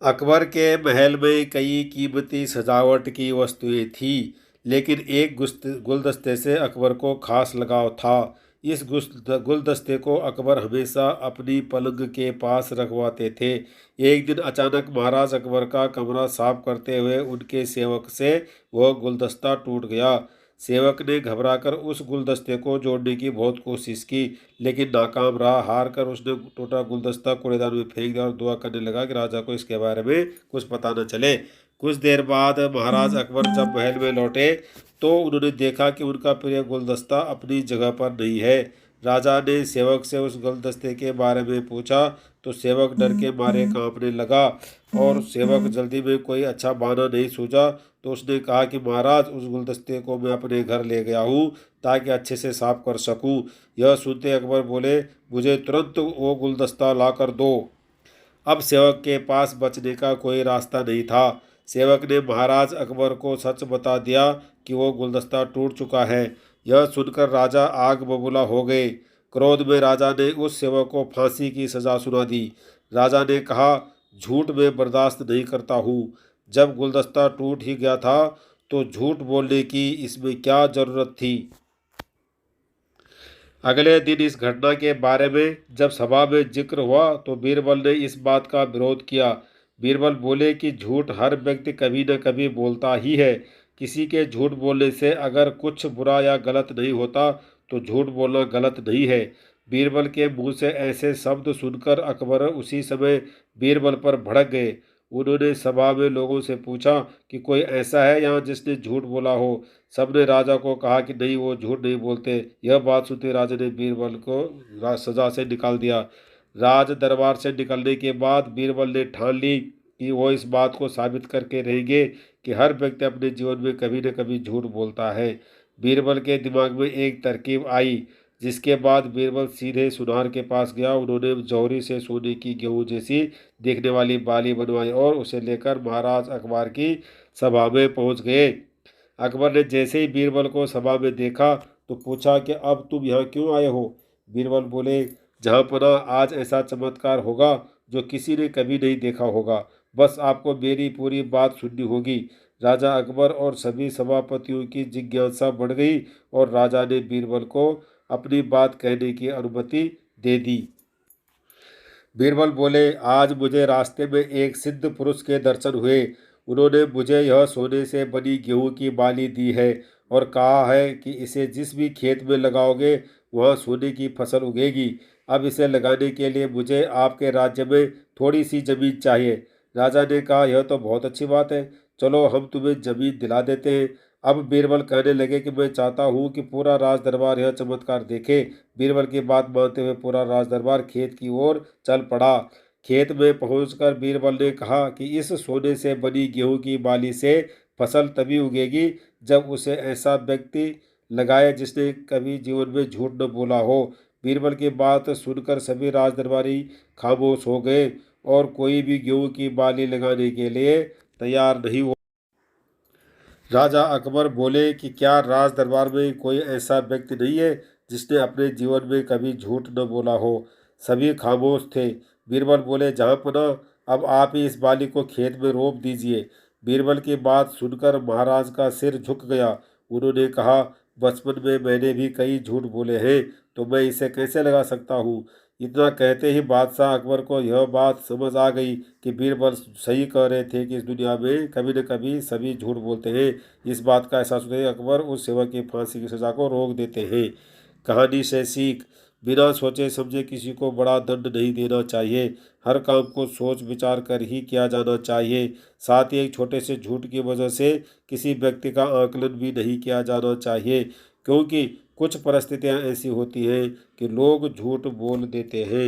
अकबर के महल में कई कीमती सजावट की वस्तुएं थीं, लेकिन एक गुलदस्ते से अकबर को खास लगाव था। इस गुलदस्ते को अकबर हमेशा अपनी पलंग के पास रखवाते थे। एक दिन अचानक महाराज अकबर का कमरा साफ करते हुए उनके सेवक से वह गुलदस्ता टूट गया। सेवक ने घबराकर उस गुलदस्ते को जोड़ने की बहुत कोशिश की, लेकिन नाकाम रहा। हार कर उसने टूटा गुलदस्ता कूड़ेदान में फेंक दिया और दुआ करने लगा कि राजा को इसके बारे में कुछ पता न चले। कुछ देर बाद महाराज अकबर जब महल में लौटे तो उन्होंने देखा कि उनका प्रिय गुलदस्ता अपनी जगह पर नहीं है। राजा ने सेवक से उस गुलदस्ते के बारे में पूछा तो सेवक डर के मारे कांपने लगा, और सेवक जल्दी में कोई अच्छा बहाना नहीं सूझा तो उसने कहा कि महाराज, उस गुलदस्ते को मैं अपने घर ले गया हूँ ताकि अच्छे से साफ कर सकूँ। यह सुनते अकबर बोले, मुझे तुरंत वो गुलदस्ता ला कर दो। अब सेवक के पास बचने का कोई रास्ता नहीं था। सेवक ने महाराज अकबर को सच बता दिया कि वो गुलदस्ता टूट चुका है। यह सुनकर राजा आग बबूला हो गए। क्रोध में राजा ने उस सेवक को फांसी की सजा सुना दी। राजा ने कहा, झूठ मैं बर्दाश्त नहीं करता हूँ। जब गुलदस्ता टूट ही गया था तो झूठ बोलने की इसमें क्या जरूरत थी। अगले दिन इस घटना के बारे में जब सभा में जिक्र हुआ तो बीरबल ने इस बात का विरोध किया। बीरबल बोले कि झूठ हर व्यक्ति कभी न कभी बोलता ही है। किसी के झूठ बोलने से अगर कुछ बुरा या गलत नहीं होता तो झूठ बोलना गलत नहीं है। बीरबल के मुंह से ऐसे शब्द सुनकर अकबर उसी समय बीरबल पर भड़क गए। उन्होंने सभा में लोगों से पूछा कि कोई ऐसा है यहाँ जिसने झूठ बोला हो। सबने राजा को कहा कि नहीं, वो झूठ नहीं बोलते। यह बात सुनते राजा ने बीरबल को सजा से निकाल दिया। राज दरबार से निकलने के बाद बीरबल ने ठान ली कि वो इस बात को साबित करके रहेंगे कि हर व्यक्ति अपने जीवन में कभी न कभी झूठ बोलता है। बीरबल के दिमाग में एक तरकीब आई, जिसके बाद बीरबल सीधे सुनार के पास गया। उन्होंने जौहरी से सोने की गेहूं जैसी दिखने वाली बाली बनवाई और उसे लेकर महाराज अकबर की सभा में पहुंच गए। अकबर ने जैसे ही बीरबल को सभा में देखा तो पूछा कि अब तुम यहाँ क्यों आए हो। बीरबल बोले, जहाँ पना आज ऐसा चमत्कार होगा जो किसी ने कभी नहीं देखा होगा। बस आपको मेरी पूरी बात सुननी होगी। राजा अकबर और सभी सभापतियों की जिज्ञासा बढ़ गई और राजा ने बीरबल को अपनी बात कहने की अनुमति दे दी। बीरबल बोले, आज मुझे रास्ते में एक सिद्ध पुरुष के दर्शन हुए। उन्होंने मुझे यह सोने से बनी गेहूं की बाली दी है और कहा है कि इसे जिस भी खेत में लगाओगे वहाँ सोने की फसल उगेगी। अब इसे लगाने के लिए मुझे आपके राज्य में थोड़ी सी जमीन चाहिए। राजा ने कहा, यह तो बहुत अच्छी बात है, चलो हम तुम्हें जमीन दिला देते हैं। अब बीरबल कहने लगे कि मैं चाहता हूँ कि पूरा राज दरबार यह चमत्कार देखे। बीरबल की बात मानते हुए पूरा राज दरबार खेत की ओर चल पड़ा। खेत में पहुंचकर बीरबल ने कहा कि इस सोने से बनी गेहूं की बाली से फसल तभी उगेगी जब उसे ऐसा व्यक्ति लगाए जिसने कभी जीवन में झूठ न बोला हो। बीरबल की बात सुनकर सभी राज दरबारी खामोश हो गए और कोई भी गेहूं की बाली लगाने के लिए तैयार नहीं हुआ। राजा अकबर बोले कि क्या राज दरबार में कोई ऐसा व्यक्ति नहीं है जिसने अपने जीवन में कभी झूठ न बोला हो। सभी खामोश थे। बीरबल बोले, जहाँ पना अब आप ही इस बाली को खेत में रोप दीजिए। बीरबल की बात सुनकर महाराज का सिर झुक गया। उन्होंने कहा, बचपन में मैंने भी कई झूठ बोले हैं, तो मैं इसे कैसे लगा सकता हूँ। इतना कहते ही बादशाह अकबर को यह बात समझ आ गई कि बीरबल सही कह रहे थे कि इस दुनिया में कभी न कभी सभी झूठ बोलते हैं। इस बात का एहसास होते ही अकबर उस सेवक की फांसी की सज़ा को रोक देते हैं। कहानी से सीख, बिना सोचे समझे किसी को बड़ा दंड नहीं देना चाहिए। हर काम को सोच विचार कर ही किया जाना चाहिए। साथ ही एक छोटे से झूठ की वजह से किसी व्यक्ति का आकलन भी नहीं किया जाना चाहिए, क्योंकि कुछ परिस्थितियां ऐसी होती हैं कि लोग झूठ बोल देते हैं।